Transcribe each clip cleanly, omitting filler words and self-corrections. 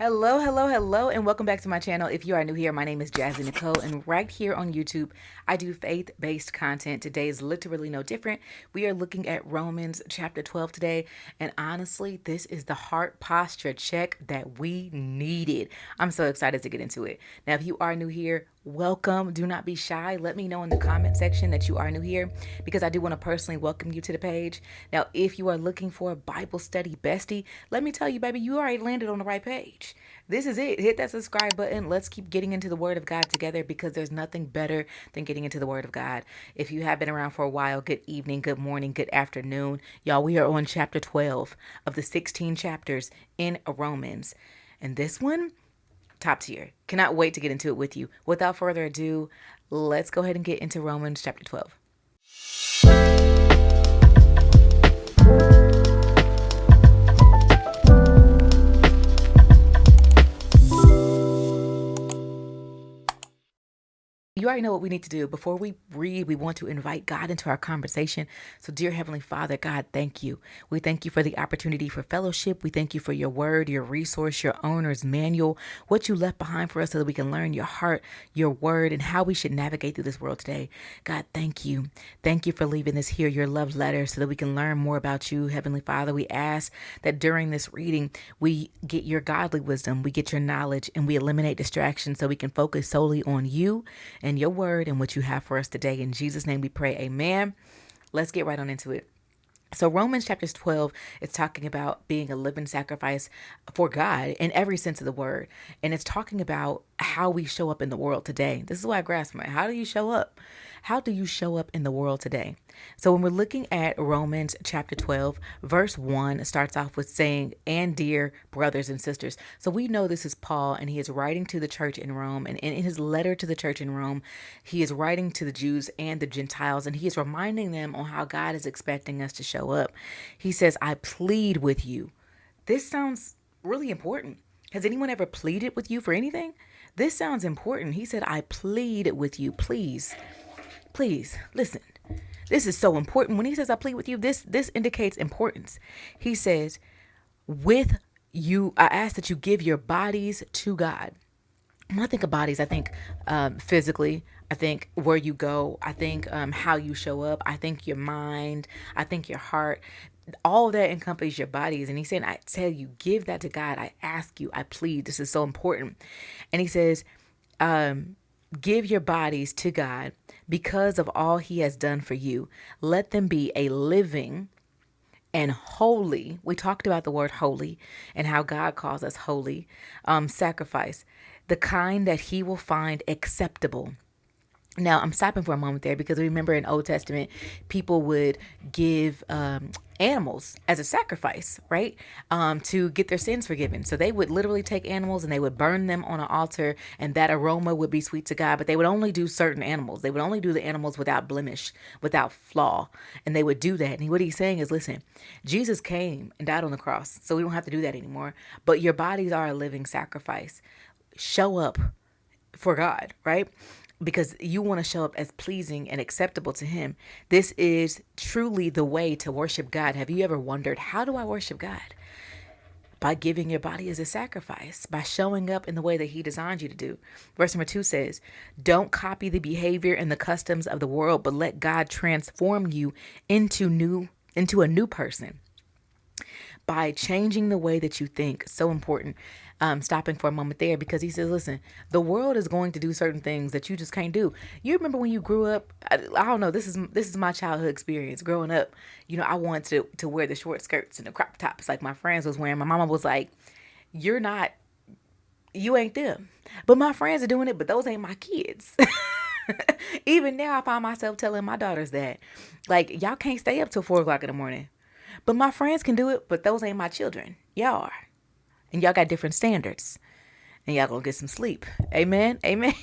Hello, and welcome back to my channel. If you are new here, my name is Jazzy Nicole, and right here on YouTube, I do faith-based content. Today is literally no different. We are looking at Romans chapter 12 today, and honestly, this is the heart posture check that we needed. I'm so excited to get into it. Now, if you are new here, welcome. Do not be shy. Let me know in the comment section that you are new here because I do want to personally welcome you to the page. Now, if you are looking for a Bible study bestie, let me tell you, baby, you already landed on the right page. This is it. Hit that subscribe button. Let's keep getting into the Word of God together because there's nothing better than getting into the Word of God. If you have been around for a while, good evening, good morning, good afternoon. Y'all, we are on chapter 12 of the 16 chapters in Romans. And this one, top tier. Cannot wait to get into it with you. Without further ado, let's go ahead and get into Romans chapter 12. You already know what we need to do. Before we read, we want to invite God into our conversation. So, dear Heavenly Father, God, thank you. We thank you for the opportunity for fellowship. We thank you for your word, your resource, your owner's manual, what you left behind for us so that we can learn your heart, your word, and how we should navigate through this world today. God, thank you. Thank you for leaving this here, your love letter, so that we can learn more about you. Heavenly Father, we ask that during this reading, we get your godly wisdom, we get your knowledge, and we eliminate distractions so we can focus solely on you and your word and what you have for us today. In Jesus' name we pray, amen. Let's get right on into it. So Romans chapter 12 is talking about being a living sacrifice for God in every sense of the word. And it's talking about how we show up in the world today. This is why I grasp my, how do you show up? How do you show up in the world today? So when we're looking at Romans chapter 12, verse 1 starts off with saying, and dear brothers and sisters. So we know this is Paul, and he is writing to the church in Rome. And in his letter to the church in Rome, he is writing to the Jews and the Gentiles, and he is reminding them on how God is expecting us to show up. He says, I plead with you. This sounds really important. Has anyone ever pleaded with you for anything? This sounds important. He said, I plead with you. Please listen. This is so important. When he says I plead with you, this indicates importance. He says, with you, I ask that you give your bodies to God. When I think of bodies, I think physically. I think where you go. I think how you show up. I think your mind. I think your heart. All of that encompasses your bodies. And he's saying, I tell you, give that to God. I ask you, I plead. This is so important. And he says, give your bodies to God because of all he has done for you. Let them be a living and holy. We talked about the word holy and how God calls us holy sacrifice, the kind that he will find acceptable. Now, I'm stopping for a moment there because remember in Old Testament, people would give animals as a sacrifice, right? To get their sins forgiven. So they would literally take animals and they would burn them on an altar, and that aroma would be sweet to God. But they would only do certain animals. They would only do the animals without blemish, without flaw. And they would do that. And what he's saying is, listen, Jesus came and died on the cross, so we don't have to do that anymore. But your bodies are a living sacrifice. Show up for God, right? Because you want to show up as pleasing and acceptable to him. This is truly the way to worship God. Have you ever wondered, how do I worship God? By giving your body as a sacrifice, by showing up in the way that he designed you to do. Verse number 2 says, don't copy the behavior and the customs of the world, but let God transform you into a new person by changing the way that you think. So important. Stopping for a moment there because he says, listen, the world is going to do certain things that you just can't do. You remember when you grew up? I don't know. This is my childhood experience. Growing up, I wanted to wear the short skirts and the crop tops like my friends was wearing. My mama was like, you ain't them. But my friends are doing it, but those ain't my kids. Even now, I find myself telling my daughters that, like, y'all can't stay up till 4 o'clock in the morning. But my friends can do it, but those ain't my children. Y'all are. And y'all got different standards. And y'all gonna get some sleep. Amen. Amen.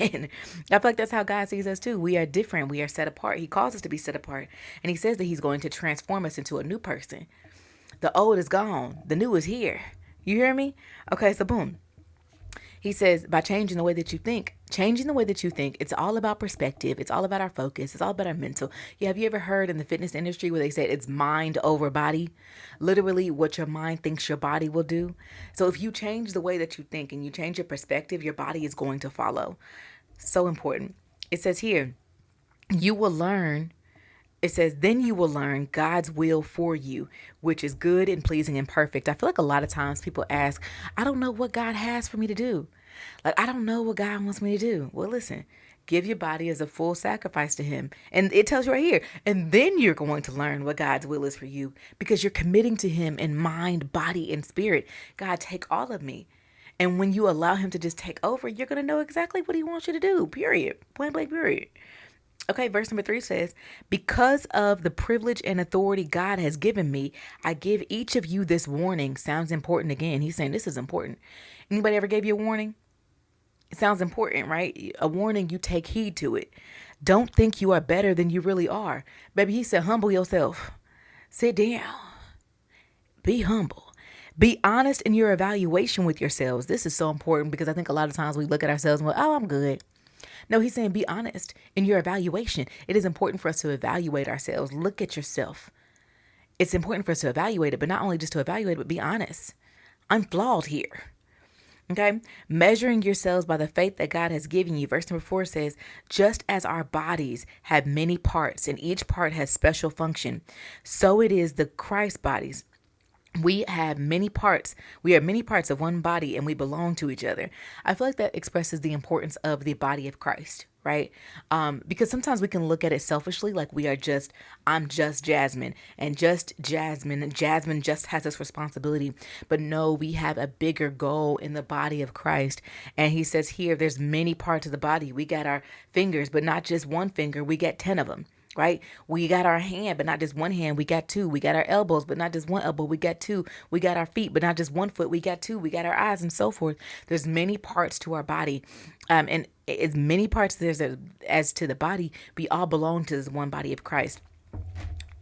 I feel like that's how God sees us too. We are different. We are set apart. He calls us to be set apart. And he says that he's going to transform us into a new person. The old is gone. The new is here. You hear me? Okay, so boom. He says, by changing the way that you think, it's all about perspective. It's all about our focus. It's all about our mental. Yeah, have you ever heard in the fitness industry where they said it's mind over body? Literally, what your mind thinks your body will do. So if you change the way that you think and you change your perspective, your body is going to follow. So important. It says here, you will learn it says, then you will learn God's will for you, which is good and pleasing and perfect. I feel like a lot of times people ask, I don't know what God has for me to do. Like, I don't know what God wants me to do. Well, listen, give your body as a full sacrifice to Him. And it tells you right here. And then you're going to learn what God's will is for you because you're committing to Him in mind, body, and spirit. God, take all of me. And when you allow Him to just take over, you're going to know exactly what He wants you to do, period. Point blank, period. Okay, verse number 3 says, because of the privilege and authority God has given me, I give each of you this warning. Sounds important again. He's saying this is important. Anybody ever gave you a warning? It sounds important, right? A warning, you take heed to it. Don't think you are better than you really are. Baby, he said, humble yourself. Sit down. Be humble. Be honest in your evaluation with yourselves. This is so important because I think a lot of times we look at ourselves and go, oh, I'm good. No, he's saying be honest in your evaluation. It is important for us to evaluate ourselves. Look at yourself. It's important for us to evaluate it, but not only just to evaluate it, but be honest. I'm flawed here. Okay. Measuring yourselves by the faith that God has given you. Verse number 4 says, just as our bodies have many parts and each part has special function, so it is the Christ bodies. We have many parts. We are many parts of one body and we belong to each other. I feel like that expresses the importance of the body of Christ, right? Because sometimes we can look at it selfishly, like I'm just Jasmine and Jasmine just has this responsibility. But no, we have a bigger goal in the body of Christ. And he says here, there's many parts of the body. We got our fingers, but not just one finger. We got 10 of them. Right? We got our hand, but not just one hand. We got two. We got our elbows, but not just one elbow. We got two. We got our feet, but not just one foot. We got two. We got our eyes and so forth. There's many parts to our body. And as many parts as to the body, we all belong to this one body of Christ.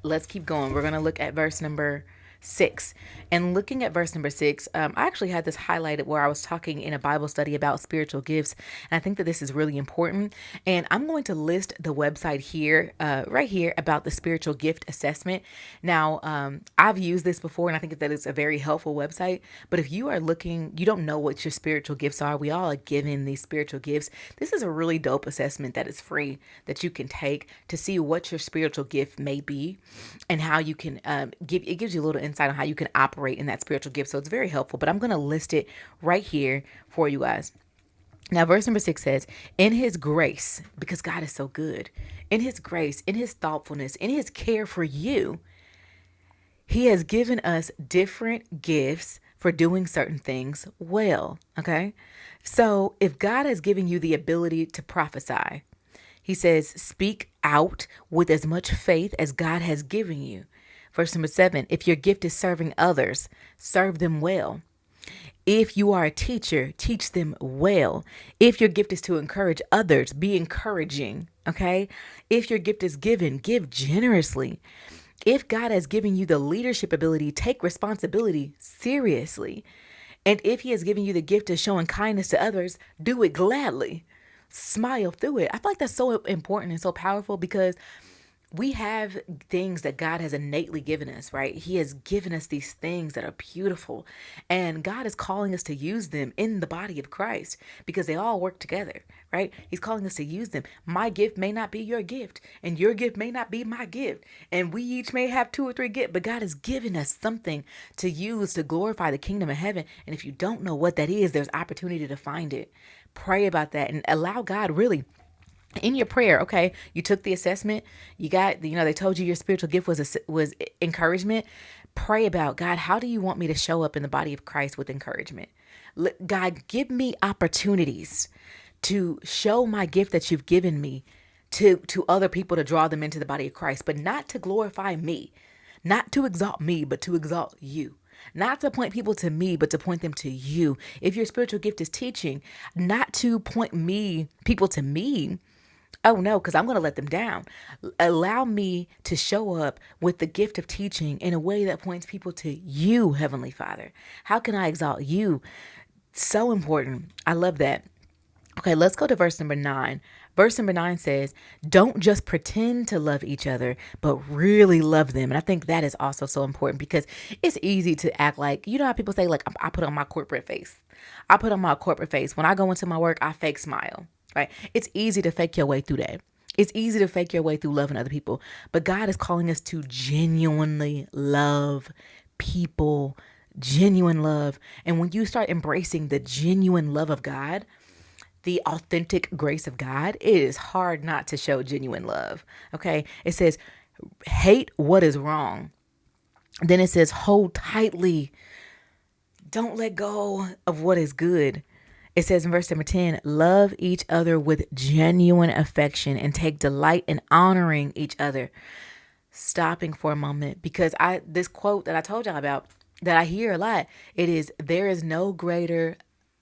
Let's keep going. We're going to look at verse number 6. And looking at verse number 6, I actually had this highlighted where I was talking in a Bible study about spiritual gifts. And I think that this is really important. And I'm going to list the website here, right here, about the spiritual gift assessment. Now, I've used this before, and I think that it's a very helpful website. But if you are looking, you don't know what your spiritual gifts are. We all are given these spiritual gifts. This is a really dope assessment that is free that you can take to see what your spiritual gift may be and how you can it gives you a little insight on how you can operate in that spiritual gift. So it's very helpful, but I'm going to list it right here for you guys. Now, verse number 6 says, in his grace, because God is so good, in his grace, in his thoughtfulness, in his care for you, he has given us different gifts for doing certain things well. Okay. So if God has given you the ability to prophesy, he says, speak out with as much faith as God has given you. Verse number 7, if your gift is serving others, serve them well. If you are a teacher, teach them well. If your gift is to encourage others, be encouraging. Okay. If your gift is given, give generously. If God has given you the leadership ability, take responsibility seriously. And if he has given you the gift of showing kindness to others, do it gladly. Smile through it. I feel like that's so important and so powerful because we have things that God has innately given us, right? He has given us these things that are beautiful, and God is calling us to use them in the body of Christ because they all work together, right? He's calling us to use them. My gift may not be your gift, and your gift may not be my gift, and we each may have 2 or 3 gifts, but God has given us something to use to glorify the kingdom of heaven. And if you don't know what that is, there's opportunity to find it. Pray about that and allow God really in your prayer. Okay, you took the assessment, you got, they told you your spiritual gift was encouragement. Pray about, God, how do you want me to show up in the body of Christ with encouragement? God, give me opportunities to show my gift that you've given me to other people, to draw them into the body of Christ, but not to glorify me, not to exalt me, but to exalt you. Not to point people to me, but to point them to you. If your spiritual gift is teaching, not to point people to me. Oh no, because I'm going to let them down. Allow me to show up with the gift of teaching in a way that points people to you, Heavenly Father. How can I exalt you? So important. I love that. Okay, let's go to verse number 9. Verse number 9 says, don't just pretend to love each other, but really love them. And I think that is also so important because it's easy to act like, you know how people say, like, I put on my corporate face. I put on my corporate face. When I go into my work, I fake smile, right? It's easy to fake your way through that. It's easy to fake your way through loving other people. But God is calling us to genuinely love people, genuine love. And when you start embracing the genuine love of God, the authentic grace of God, it is hard not to show genuine love. Okay. It says, hate what is wrong. Then it says, hold tightly. Don't let go of what is good. It says in verse number 10, love each other with genuine affection and take delight in honoring each other. Stopping for a moment, because this quote that I told y'all about that I hear a lot, it is, there is no greater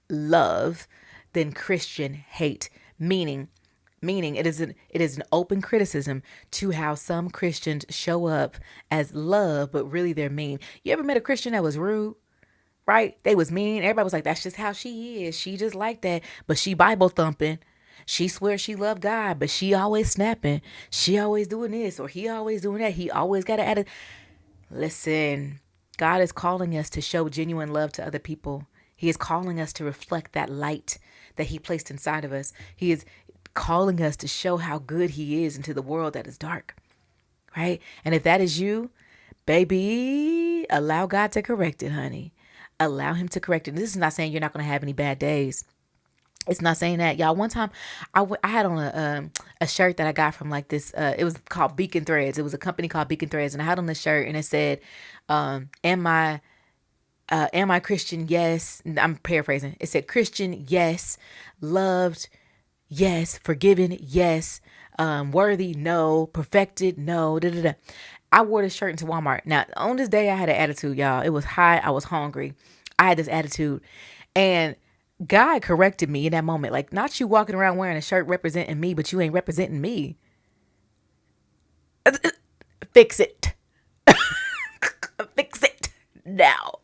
love than Christian hate, meaning it is an open criticism to how some Christians show up as love, but really they're mean. You ever met a Christian that was rude? Right? They was mean. Everybody was like, that's just how she is. She just like that. But she Bible thumping. She swears she love God, but she always snapping. She always doing this or he always doing that. He always got to add it. Listen, God is calling us to show genuine love to other people. He is calling us to reflect that light that he placed inside of us. He is calling us to show how good he is into the world that is dark. Right? And if that is you, baby, allow God to correct it, honey. Allow him to correct it. This is not saying you're not going to have any bad days. It's not saying that, y'all. One time I had on a shirt that I got from like this, it was called Beacon Threads. It was a company called Beacon Threads. And I had on this shirt and it said, am I Christian? Yes. I'm paraphrasing. It said Christian. Yes. Loved. Yes. Forgiven. Yes. Worthy. No. Perfected. No. Da, da, da. I wore this shirt into Walmart. Now, on this day, I had an attitude, y'all. It was high. I was hungry. I had this attitude. And God corrected me in that moment. Like, not you walking around wearing a shirt representing me, but you ain't representing me. Fix it. Fix it now.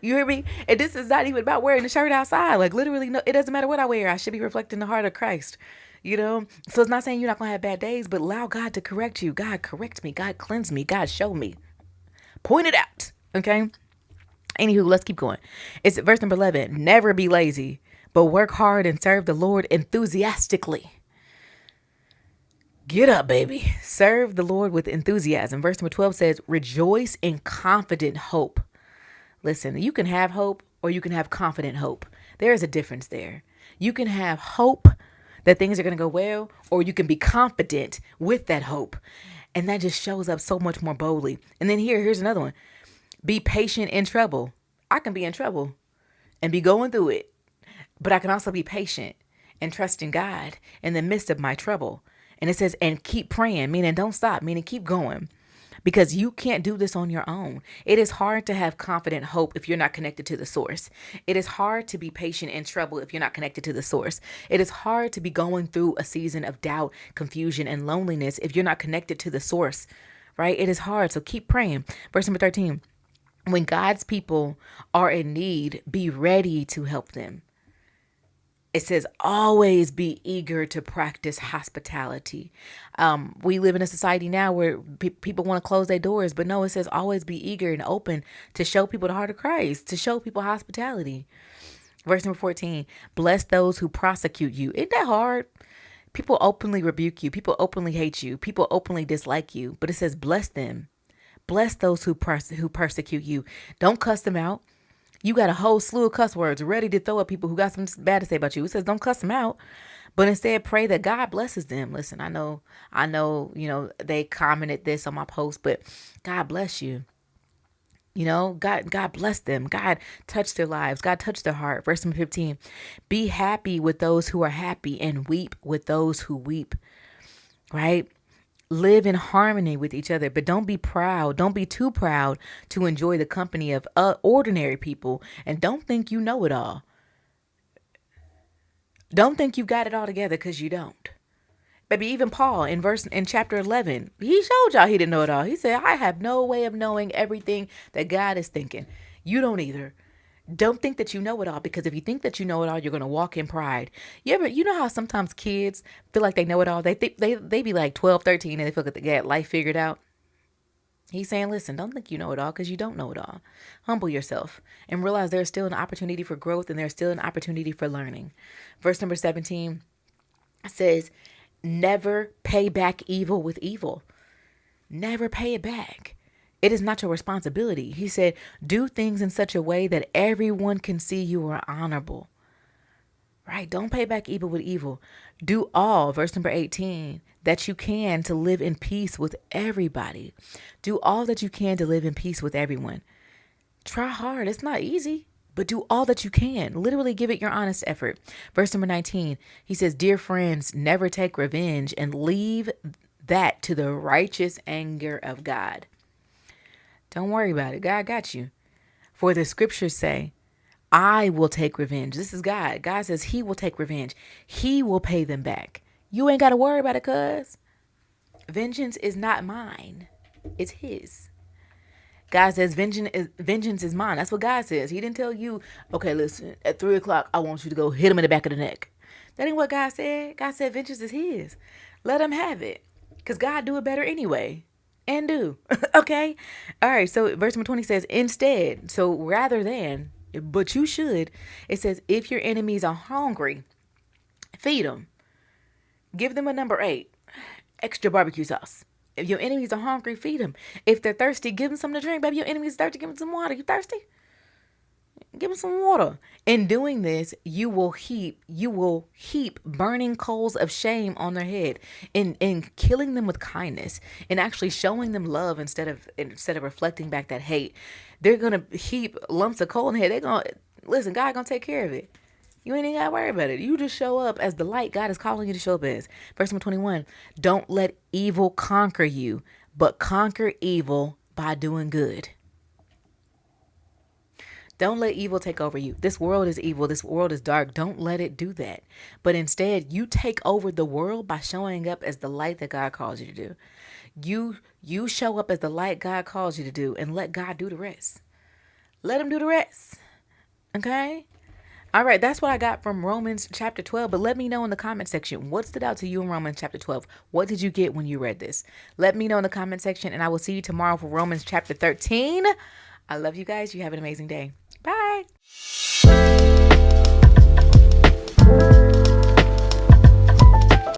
You hear me? And this is not even about wearing the shirt outside. Like, literally, no, it doesn't matter what I wear. I should be reflecting the heart of Christ. You know, so it's not saying you're not going to have bad days, but allow God to correct you. God, correct me. God, cleanse me. God, show me. Point it out. Okay. Anywho, let's keep going. It's verse number 11. Never be lazy, but work hard and serve the Lord enthusiastically. Get up, baby. Serve the Lord with enthusiasm. Verse number 12 says, rejoice in confident hope. Listen, you can have hope or you can have confident hope. There is a difference there. You can have hope that things are going to go well, or you can be confident with that hope. And that just shows up so much more boldly. And then here's another one. Be patient in trouble. I can be in trouble and be going through it, but I can also be patient and trust in God in the midst of my trouble. And it says, and keep praying, meaning don't stop, meaning keep going. Because you can't do this on your own. It is hard to have confident hope if you're not connected to the source. It is hard to be patient in trouble if you're not connected to the source. It is hard to be going through a season of doubt, confusion, and loneliness if you're not connected to the source, right? It is hard. So keep praying. Verse number 13. When God's people are in need, be ready to help them. It says, always be eager to practice hospitality. We live in a society now where people want to close their doors, but no, it says always be eager and open to show people the heart of Christ, to show people hospitality. Verse number 14, bless those who prosecute you. Isn't that hard? People openly rebuke you. People openly hate you. People openly dislike you, but it says bless them. Bless those who persecute you. Don't cuss them out. You got a whole slew of cuss words ready to throw at people who got something bad to say about you. It says don't cuss them out, but instead pray that God blesses them. Listen, I know, they commented this on my post, but God bless you. You know, God bless them. God touch their lives. God touch their heart. Verse number 15, be happy with those who are happy and weep with those who weep, right? Live in harmony with each other, but don't be proud. Don't be too proud to enjoy the company of ordinary people. And don't think you know it all. Don't think you got it all together, because you don't. Baby, even Paul in chapter 11, he showed y'all he didn't know it all. He said, I have no way of knowing everything that God is thinking. You don't either. Don't think that you know it all, because if you think that you know it all, you're going to walk in pride. You know how sometimes kids feel like they know it all? They think they be like 12, 13 and they feel like they got life figured out. He's saying, listen, don't think you know it all, because you don't know it all. Humble yourself and realize there's still an opportunity for growth, and there's still an opportunity for learning. Verse number 17 says, never pay back evil with evil. Never pay it back. It is not your responsibility. He said, do things in such a way that everyone can see you are honorable. Right? Don't pay back evil with evil. Do all, verse number 18, that you can to live in peace with everybody. Do all that you can to live in peace with everyone. Try hard. It's not easy, but do all that you can. Literally give it your honest effort. Verse number 19, he says, dear friends, never take revenge, and leave that to the righteous anger of God. Don't worry about it. God got you. For the scriptures say, I will take revenge. This is God. God says he will take revenge. He will pay them back. You ain't got to worry about it, cuz vengeance is not mine. It's his. God says vengeance is mine. That's what God says. He didn't tell you, okay, listen, at 3:00, I want you to go hit him in the back of the neck. That ain't what God said. God said vengeance is his. Let him have it, because God do it better anyway. And do. Okay? All right. So verse number 20 says, instead, so rather than, but you should, it says, if your enemies are hungry, feed them. Give them a number 8, extra barbecue sauce. If your enemies are hungry, feed them. If they're thirsty, give them something to drink. Baby, your enemy's thirsty, give them some water. You thirsty? Give them some water. In doing this, you will heap burning coals of shame on their head. In killing them with kindness, and actually showing them love instead of reflecting back that hate, they're gonna heap lumps of coal in the head. They're gonna listen. God gonna take care of it. You ain't even gotta worry about it. You just show up as the light God is calling you to show up as. Verse number 21. Don't let evil conquer you, but conquer evil by doing good. Don't let evil take over you. This world is evil. This world is dark. Don't let it do that. But instead, you take over the world by showing up as the light that God calls you to do. You show up as the light God calls you to do, and let God do the rest. Let him do the rest. Okay? All right, that's what I got from Romans chapter 12. But let me know in the comment section, what stood out to you in Romans chapter 12? What did you get when you read this? Let me know in the comment section, and I will see you tomorrow for Romans chapter 13. I love you guys. You have an amazing day. Bye.